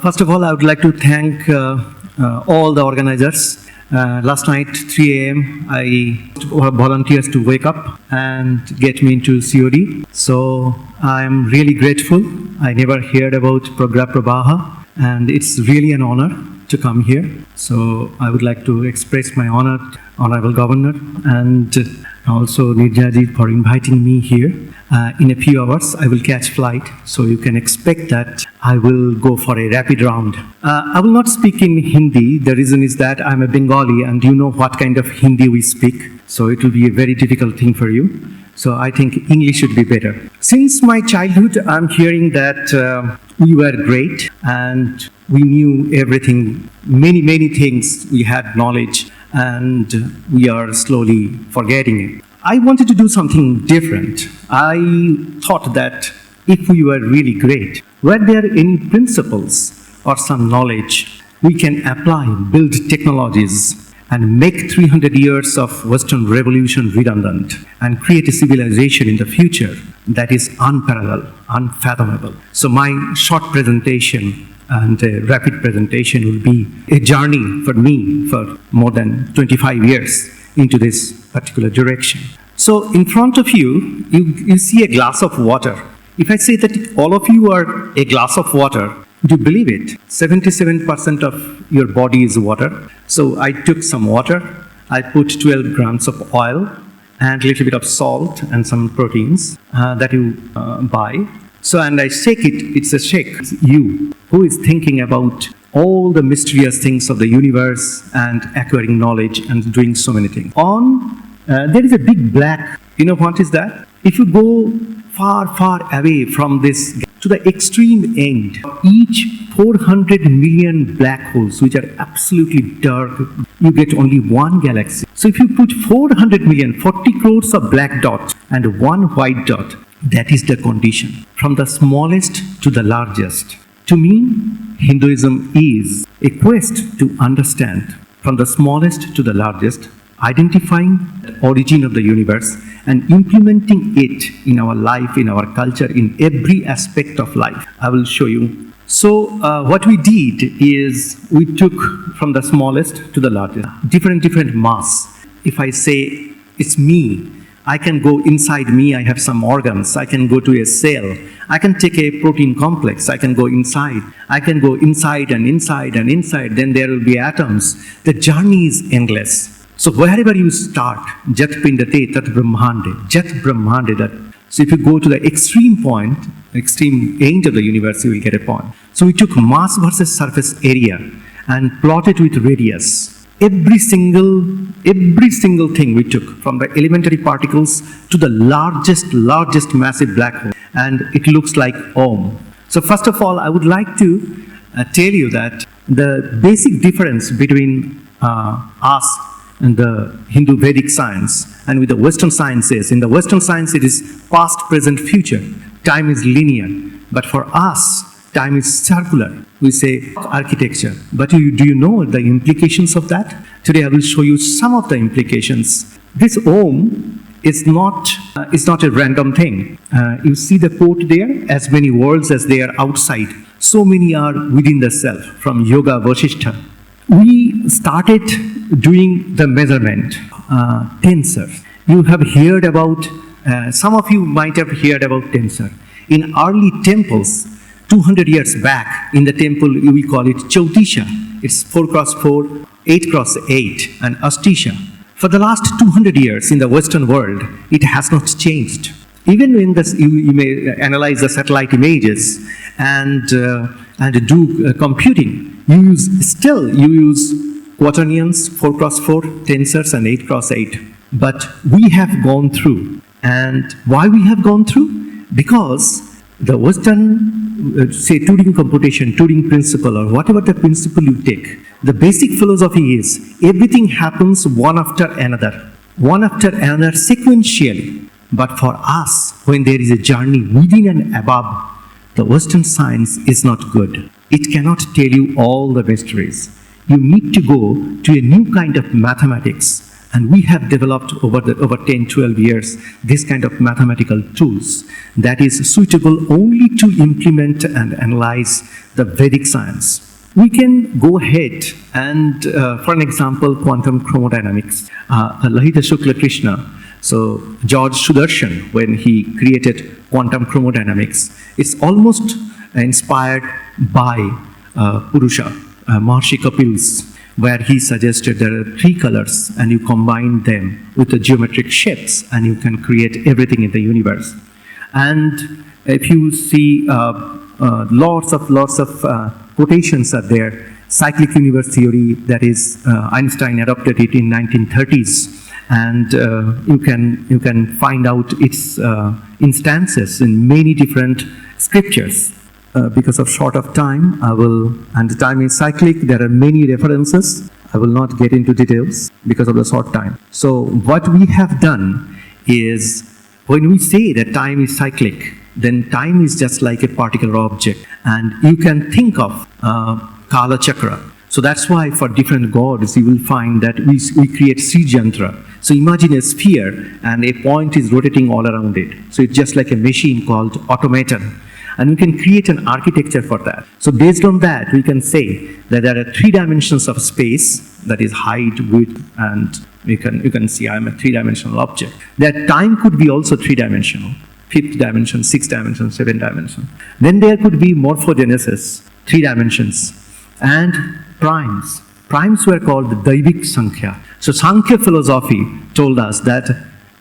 First of all, I would like to thank all the organizers. Last night, 3 a.m., I volunteers to wake up and get me into COD. So I am really grateful. I never heard about Pragra Prabaha, and it's really an honor to come here. So I would like to express my honor to Honorable Governor and also Nirjaji for inviting me here. In a few hours, I will catch flight, so you can expect that I will go for a rapid round. I will not speak in Hindi. The reason is that I'm a Bengali and you know what kind of Hindi we speak, so it will be a very difficult thing for you. So I think English should be better. Since my childhood, I'm hearing that we were great and we knew everything, many things, we had knowledge, and we are slowly forgetting it. I wanted to do something different. I thought that if we were really great, were there any principles or some knowledge we can apply, build technologies, and make 300 years of Western revolution redundant and create a civilization in the future that is unparalleled, unfathomable. So my short presentation and a rapid presentation will be a journey for me for more than 25 years into this particular direction. So in front of you, you see a glass of water. If I say that all of you are a glass of water, do you believe it? 77% of your body is water. So I took some water, I put 12 grams of oil and a little bit of salt and some proteins that you buy. So, and I shake it, it's a shake. It's you who is thinking about all the mysterious things of the universe and acquiring knowledge and doing so many things. There is a big black, you know what is that? If you go far away from this to the extreme end, each 400 million black holes, which are absolutely dark, you get only one galaxy. So if you put 400 million, 40 crores of black dots and one white dot, that is the condition. From the smallest to the largest. To me, Hinduism is a quest to understand from the smallest to the largest, identifying the origin of the universe and implementing it in our life, in our culture, in every aspect of life. I will show you. So what we did is we took from the smallest to the largest, different mass. If I say it's me, I can go inside me, I have some organs, I can go to a cell, I can take a protein complex, I can go inside and inside, then there will be atoms. The journey is endless. So wherever you start, Jat Pindate Tat Brahmande, Jat Brahmande, that. So if you go to the extreme point, extreme end of the universe, you will get a point. So we took mass versus surface area and plotted with radius. Every single thing we took, from the elementary particles to the largest massive black hole, and it looks like Om. So first of all, I would like to tell you that the basic difference between us and the Hindu Vedic science and with the Western sciences. In the Western science, it is past, present, future. Time is linear. But for us, time is circular. We say architecture. But do you know the implications of that? Today I will show you some of the implications. This Om is not a random thing. You see the quote there? As many worlds as they are outside, so many are within the self, from Yoga Vasishtha. We started doing the measurement, tensor. You have heard about, some of you might have heard about tensor. In early temples, 200 years back, in the temple, we call it Chautisha. It's 4x4, 8x8, and Astisha. For the last 200 years in the Western world, it has not changed. Even when you may analyze the satellite images and do computing, you use quaternions, 4x4, tensors, and 8x8. But we have gone through. And why we have gone through? Because the Western, say Turing computation, Turing principle, or whatever the principle you take, the basic philosophy is everything happens one after another sequentially. But for us, when there is a journey within and above, the Western science is not good. It cannot tell you all the mysteries. You need to go to a new kind of mathematics And we have developed over 10, 12 years this kind of mathematical tools that is suitable only to implement and analyze the Vedic science. We can go ahead and, for an example, quantum chromodynamics. Lahita Shukla Krishna, so George Sudarshan, when he created quantum chromodynamics, it's almost inspired by Purusha, Maharshi Kapil's, where he suggested there are 3 colors and you combine them with the geometric shapes and you can create everything in the universe. And if you see lots of quotations are there, cyclic universe theory, that is Einstein adopted it in 1930s, and you can find out its instances in many different scriptures. Because of short of time, and the time is cyclic, there are many references. I will not get into details because of the short time. So what we have done is, when we say that time is cyclic, then time is just like a particular object. And you can think of Kala Chakra. So that's why for different gods, you will find that we create Srijantra. So imagine a sphere and a point is rotating all around it. So it's just like a machine called automaton. And we can create an architecture for that. So based on that, we can say that there are 3 dimensions of space, that is height, width, and you can see I am a 3-dimensional object. That time could be also 3-dimensional, 5th dimension, 6th dimension, 7th dimension. Then there could be morphogenesis, 3 dimensions, and primes. Primes were called the Daivik Sankhya. So Sankhya philosophy told us that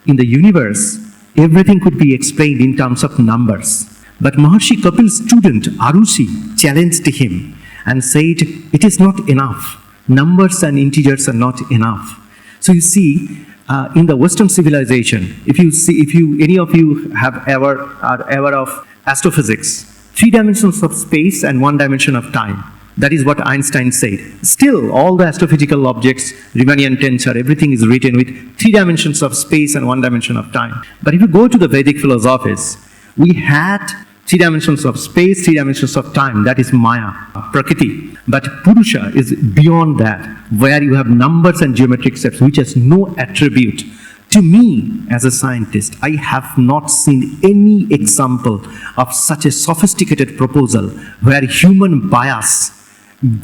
in the universe, everything could be explained in terms of numbers. But Maharshi Kapil's student, Arusi, challenged him and said, it is not enough. Numbers and integers are not enough. So you see, in the Western civilization, if any of you are ever of astrophysics, 3 dimensions of space and 1 dimension of time. That is what Einstein said. Still, all the astrophysical objects, Riemannian tensor, everything is written with 3 dimensions of space and 1 dimension of time. But if you go to the Vedic philosophies, we had 3 dimensions of space, 3 dimensions of time, that is Maya, Prakriti. But Purusha is beyond that, where you have numbers and geometric shapes, which has no attribute. To me, as a scientist, I have not seen any example of such a sophisticated proposal where human bias,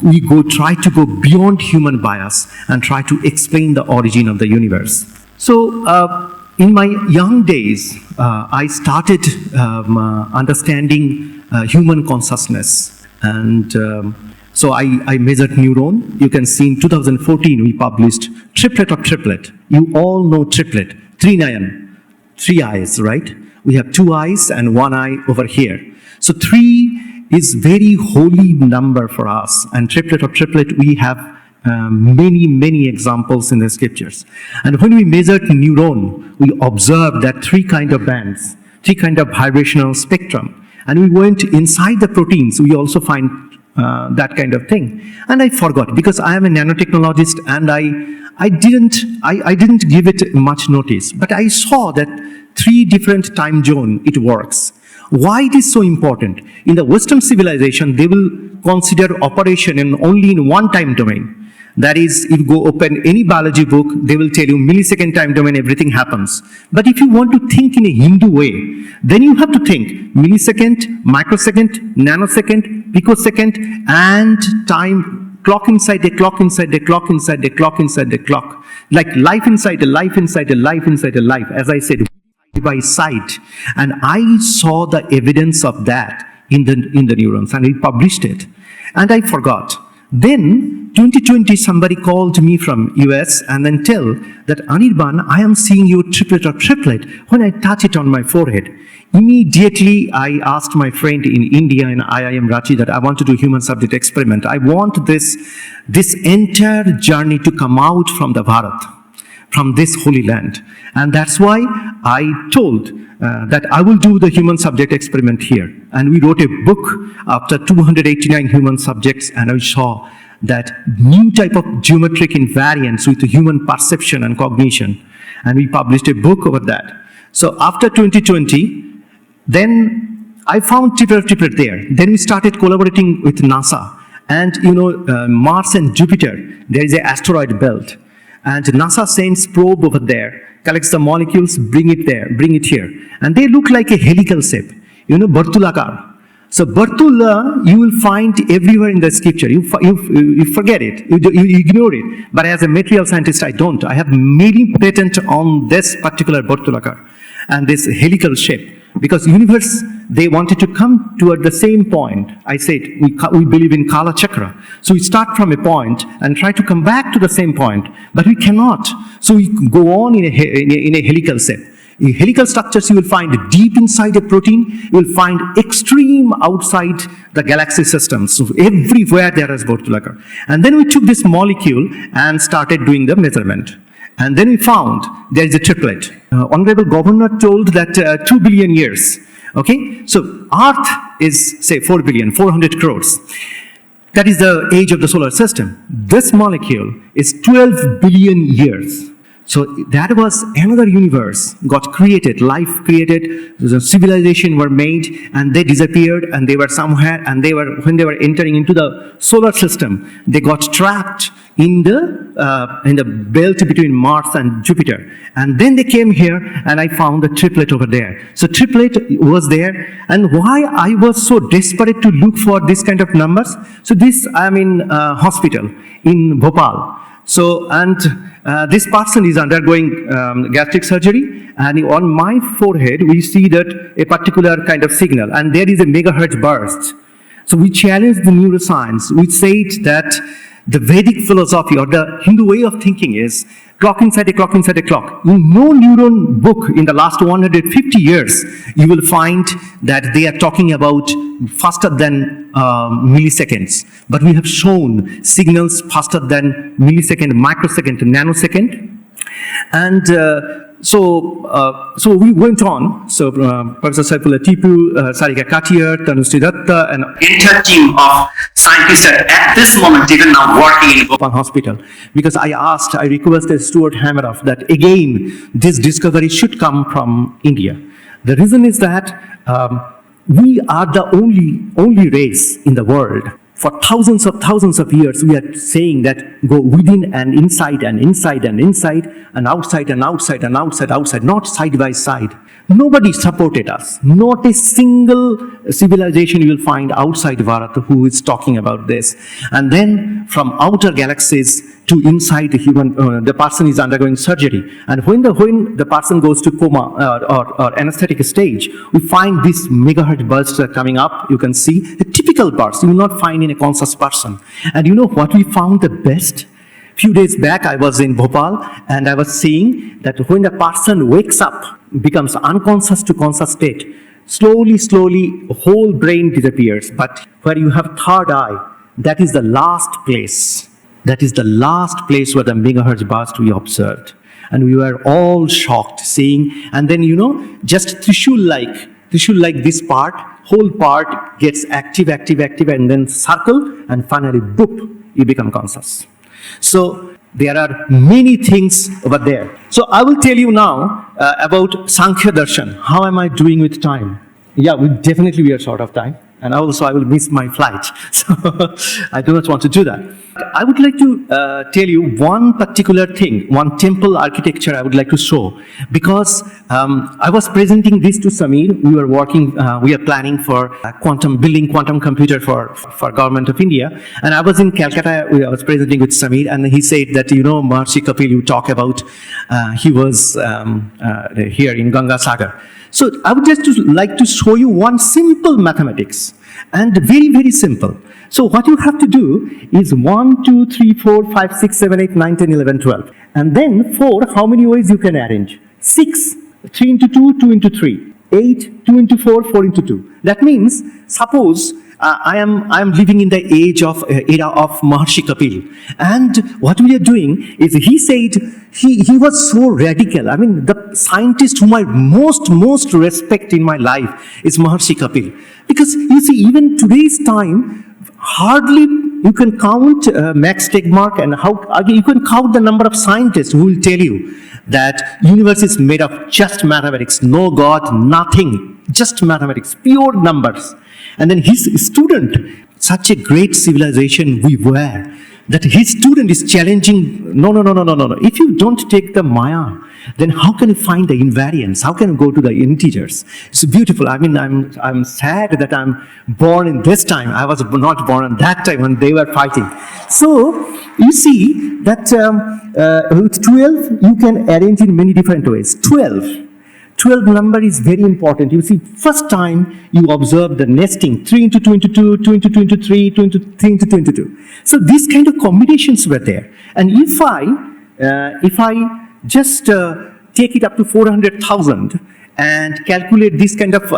we try to go beyond human bias and try to explain the origin of the universe. So, in my young days, I started understanding human consciousness. And so I measured neuron. You can see in 2014, we published triplet of triplet. You all know triplet, 3 eyes, right? We have 2 eyes and 1 eye over here. So 3 is very holy number for us. And triplet of triplet, we have many examples in the scriptures. And when we measured neuron, we observed that 3 kind of bands, 3 kind of vibrational spectrum. And we went inside the proteins, we also find that kind of thing. And I forgot, because I am a nanotechnologist and I didn't give it much notice. But I saw that 3 different time zone, it works. Why it is so important? In the Western civilization, they will consider operation only in 1 time domain. That is, if you go open any biology book, they will tell you millisecond time domain, everything happens. But if you want to think in a Hindu way, then you have to think millisecond, microsecond, nanosecond, picosecond, and time, clock inside a clock inside a clock inside a clock inside a clock. Like life inside a life inside a life inside a life. As I said, by sight. And I saw the evidence of that in the neurons, and we published it. And I forgot. Then 2020, somebody called me from US and then tell that, Anirban, I am seeing your triplet of triplet when I touch it on my forehead. Immediately, I asked my friend in India in IIM Ranchi that I want to do human subject experiment. I want this entire journey to come out from the Bharat, from this holy land. And that's why I told that I will do the human subject experiment here. And we wrote a book after 289 human subjects, and I saw that new type of geometric invariance with human perception and cognition. And we published a book over that. So after 2020, then I found triplet there. Then we started collaborating with NASA. And Mars and Jupiter, there is an asteroid belt. and NASA sends probe over there, collects the molecules, bring it here. And they look like a helical shape, Bhartulakar. So Bhartula, you will find everywhere in the scripture. You forget it, you ignore it. But as a material scientist, I don't. I have many patent on this particular Bhartulakar and this helical shape. Because universe, they wanted to come toward the same point. I said, we believe in Kala Chakra. So we start from a point and try to come back to the same point. But we cannot. So we go on in a helical shape. In helical structures, you will find deep inside a protein. You will find extreme outside the galaxy systems. So everywhere there is Bhartulakar. And then we took this molecule and started doing the measurement. And then we found there is a triplet. Honorable Governor told that 2 billion years. Okay? So Earth is, say, 4 billion, 400 crores. That is the age of the solar system. This molecule is 12 billion years. So that was another universe got created, life created, the civilization were made, and they disappeared, and they were somewhere, and when they were entering into the solar system, they got trapped in the belt between Mars and Jupiter. And then they came here, and I found the triplet over there. So triplet was there, and why I was so desperate to look for this kind of numbers? So this, I'm in hospital in Bhopal. So, and this person is undergoing gastric surgery, and on my forehead we see that a particular kind of signal, and there is a megahertz burst. So we challenged the neuroscience. We said that the Vedic philosophy or the Hindu way of thinking is clock inside a clock inside a clock. In no neuron book in the last 150 years, you will find that they are talking about faster than milliseconds. But we have shown signals faster than millisecond, microsecond, nanosecond. And so we went on. So Professor Saifullah Tipu, Sarika Katiyar, Tanushree Datta, and entire team of scientists are at this moment even now working in Bhopal Hospital. Because I requested Stuart Hameroff that again this discovery should come from India. The reason is that we are the only race in the world. For thousands of years, we are saying that go within and inside and inside and inside and outside and outside and outside, not side by side. Nobody supported us. Not a single civilization you will find outside Bharat who is talking about this. And then from outer galaxies to inside the human, the person is undergoing surgery. And when the person goes to coma or anesthetic stage, we find these megahertz bursts are coming up. You can see the typical bursts you will not find in a conscious person. And you know what we found the best? Few days back, I was in Bhopal, and I was seeing that when a person wakes up, becomes unconscious to conscious state, slowly, whole brain disappears. But where you have third eye, that is the last place. That is the last place where the megahertz burst we observed. And we were all shocked seeing, and then, just Trishul-like this part, whole part gets active, and then circle, and finally, boop, you become conscious. So there are many things over there. So I will tell you now about Sankhya Darshan. How am I doing with time? Yeah, we are short of time. And also I will miss my flight. So I do not want to do that. I would like to tell you one particular thing, one temple architecture I would like to show. Because I was presenting this to Samir. We are planning for building quantum computer for Government of India. And I was in Calcutta, I was presenting with Samir, and he said that, Maharshi Kapil, you talk about, he was here in Ganga Sagar. So I would just like to show you one simple mathematics, and very, very simple. So what you have to do is 1, 2, 3, 4, 5, 6, 7, 8, 9, 10, 11, 12. And then 4, how many ways you can arrange? 6, 3 into 2, 2 into 3. 8, 2 into 4, 4 into 2. That means, suppose I am living in the era of Maharshi Kapil. And what we are doing is, he said, he was so radical. I mean, the scientist whom I most respect in my life is Maharshi Kapil. Because you see, even today's time, hardly you can count Max Tegmark, and you can count the number of scientists who will tell you that universe is made of just mathematics, no God, nothing, just mathematics, pure numbers. And then his student, such a great civilization we were. that his student is challenging, no. If you don't take the Maya, then how can you find the invariance? How can you go to the integers? It's beautiful. I mean, I'm sad that I'm born in this time. I was not born at that time when they were fighting. So you see that with 12, you can arrange in many different ways. 12 number is very important. You see, first time you observe the nesting, 3 into 2 into 2, 2 into 2 into 3, 2 into 3 into 2 into 2. So these kind of combinations were there. And if I just take it up to 400,000 and calculate this kind of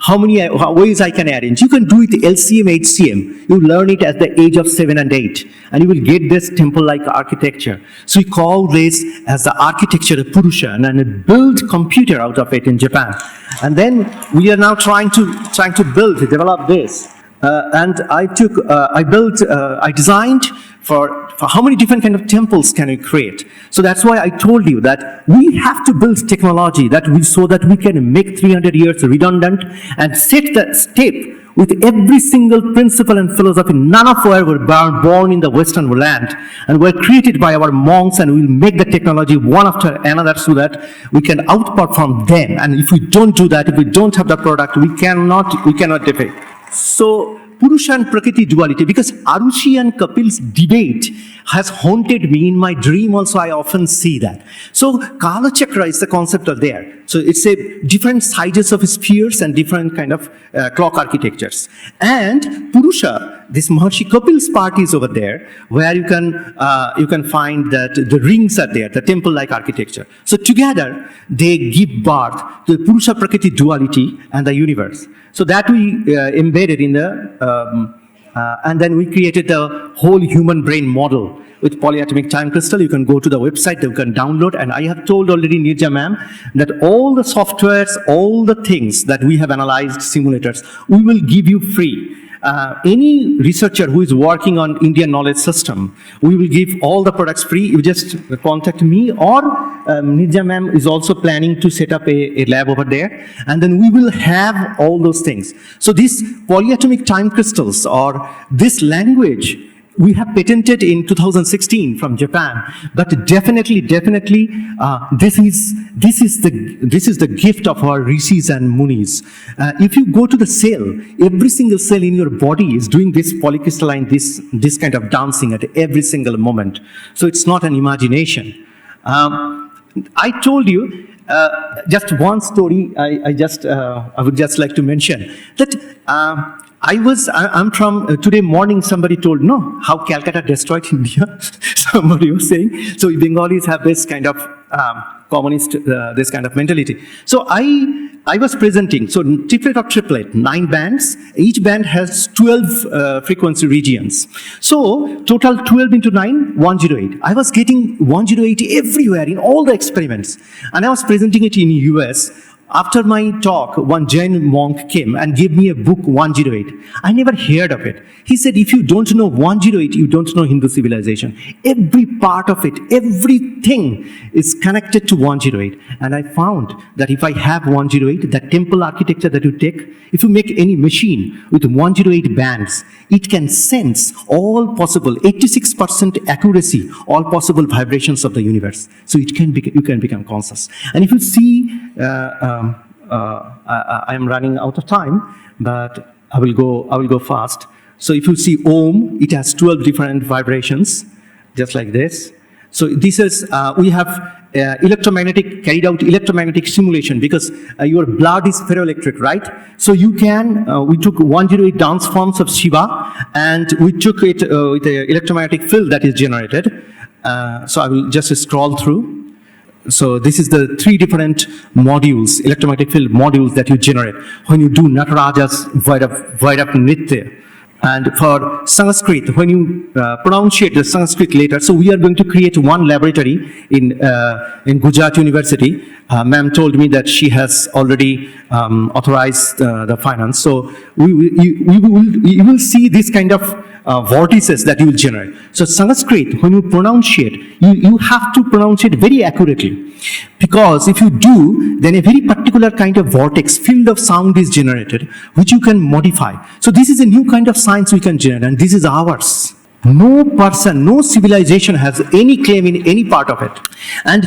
how many ways I can arrange. You can do it LCM, HCM. You learn it at the age of 7 and 8, and you will get this temple-like architecture. So we call this as the architecture of Purusha, and build computer out of it in Japan. And then we are now trying to develop this. And I designed for how many different kind of temples can we create. So that's why I told you that we have to build technology so that we can make 300 years redundant and set the step with every single principle and philosophy. None of us were born in the Western land, and were created by our monks, and we'll make the technology one after another so that we can outperform them. And if we don't do that, if we don't have the product, we cannot defeat. So Purusha and Prakriti duality, because Arushi and Kapil's debate has haunted me in my dream also. I often see that. So Kala Chakra is the concept of there. So it's a different sizes of spheres and different kind of clock architectures. And Purusha, this Maharshi Kapil's part is over there, where you can find that the rings are there, the temple-like architecture. So together they give birth to the Purusha Prakriti duality and the universe. So that we embedded in the, and then we created the whole human brain model with polyatomic time crystal. You can go to the website, you can download, and I have told already Nirja ma'am that all the softwares, all the things that we have analyzed, simulators, we will give you free. Any researcher who is working on Indian knowledge system, we will give all the products free. You just contact me, or Nirja ma'am is also planning to set up a lab over there, and then we will have all those things. So these polyatomic time crystals, or this language, we have patented in 2016 from Japan, but definitely, this is the gift of our rishis and munis. If you go to the cell, every single cell in your body is doing this polycrystalline, this kind of dancing at every single moment. So it's not an imagination. I told you just one story. I would just like to mention that. I'm from, today morning somebody told, no, how Calcutta destroyed India. Somebody was saying, so Bengalis have this kind of communist, this kind of mentality. So I was presenting, so triplet of triplet, 9 bands, each band has 12 frequency regions. So total 12 into 9, 108. I was getting 108 everywhere in all the experiments. And I was presenting it in US. After my talk, one Jain monk came and gave me a book, 108. I never heard of it. He said, if you don't know 108, you don't know Hindu civilization. Every part of it, everything is connected to 108. And I found that if I have 108, that temple architecture that you take, if you make any machine with 108 bands, it can sense all possible, 86% accuracy, all possible vibrations of the universe. So you can become conscious. And if you see, I am running out of time, but I will go fast. So if you see Om, it has 12 different vibrations, just like this. So this is, we have carried out electromagnetic simulation, because your blood is ferroelectric, right? So you can, we took 108 dance forms of Shiva, and we took it with an electromagnetic field that is generated. So I will just scroll through. So this is the 3 different modules, electromagnetic field modules that you generate when you do Nataraja's Vairav Nritya. And for Sanskrit, when you pronunciate the Sanskrit letter, so we are going to create one laboratory in Gujarat University. Ma'am told me that she has already authorized the finance. So you will see this kind of vortices that you will generate. So Sanskrit, when you pronunciate, you have to pronounce it very accurately. Because if you do, then a very particular kind of vortex, field of sound is generated, which you can modify. So this is a new kind of science we can generate, and this is ours. No person, no civilization has any claim in any part of it. And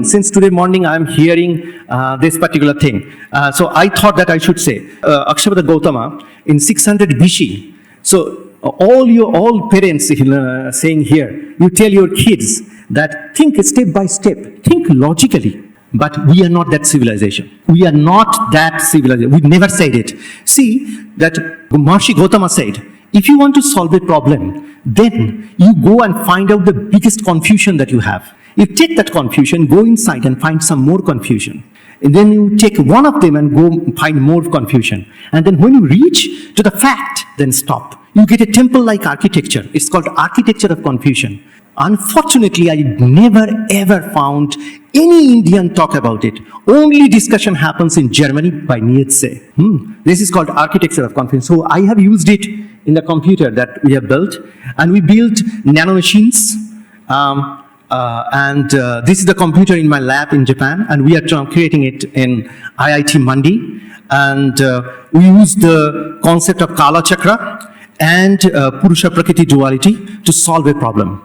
since today morning I'm hearing this particular thing. So I thought that I should say, Akshavada Gautama in 600 BC. So all parents saying here, you tell your kids that think step by step, think logically. But we are not that civilization. We are not that civilization. We never said it. See that Maharishi Gautama said, if you want to solve a problem, then you go and find out the biggest confusion that you have. You take that confusion, go inside and find some more confusion. And then you take one of them and go find more confusion. And then when you reach to the fact, then stop. You get a temple-like architecture. It's called architecture of confusion. Unfortunately, I never ever found any Indian talk about it. Only discussion happens in Germany by Nietzsche. This is called architecture of confusion. So I have used it in the computer that we have built. And we built nanomachines. This is the computer in my lab in Japan. And we are creating it in IIT Mandi. And we use the concept of Kala Chakra and Purusha Prakriti duality to solve a problem.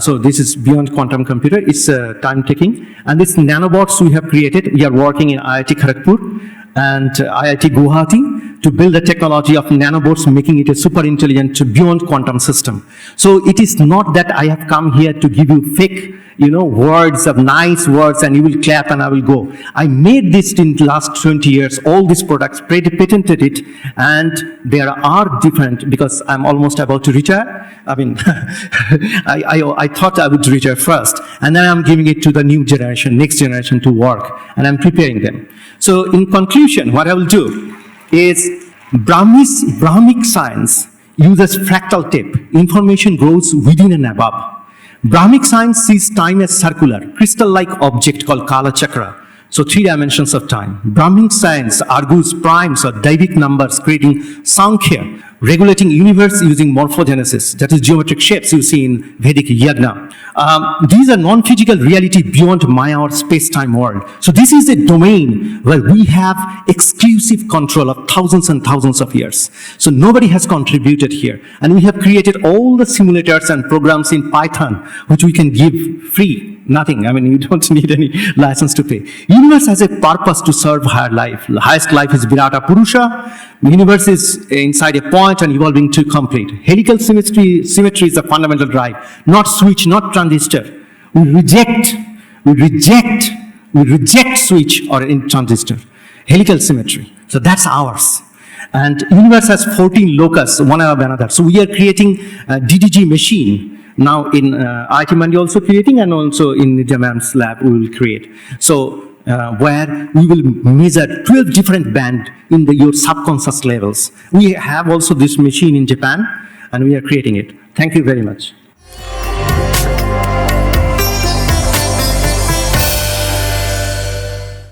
So this is beyond quantum computer. It's time taking. And this nanobots we have created, we are working in IIT Kharagpur and IIT Guwahati to build the technology of nanobots, making it a super intelligent beyond quantum system. So it is not that I have come here to give you fake, words of nice words and you will clap and I will go. I made this in the last 20 years, all these products, patented it, and there are different, because I'm almost about to retire. I mean, I thought I would retire first, and then I'm giving it to the new generation, next generation to work, and I'm preparing them. So in conclusion, what I will do is Brahmic science uses fractal tape. Information grows within and above. Brahmic science sees time as circular, crystal-like object called Kala Chakra. So 3 dimensions of time. Brahmic science argues primes or Daivic numbers, creating Sankhya, regulating universe using morphogenesis, that is geometric shapes you see in Vedic Yagna. These are non-physical reality beyond Maya or space-time world. So this is a domain where we have exclusive control of thousands and thousands of years. So nobody has contributed here. And we have created all the simulators and programs in Python, which we can give free. Nothing. I mean, you don't need any license to pay. Universe has a purpose to serve higher life. The highest life is Virata Purusha. The universe is inside a point and evolving to complete. Helical symmetry is the fundamental drive. Not switch, not transistor. We reject switch or in transistor. Helical symmetry. So that's ours. And universe has 14 locus, one above another. So we are creating a DDG machine. Now in IIT Mandi also creating, and also in Nijamam's lab we will create. So where we will measure 12 different bands in your subconscious levels. We have also this machine in Japan and we are creating it. Thank you very much.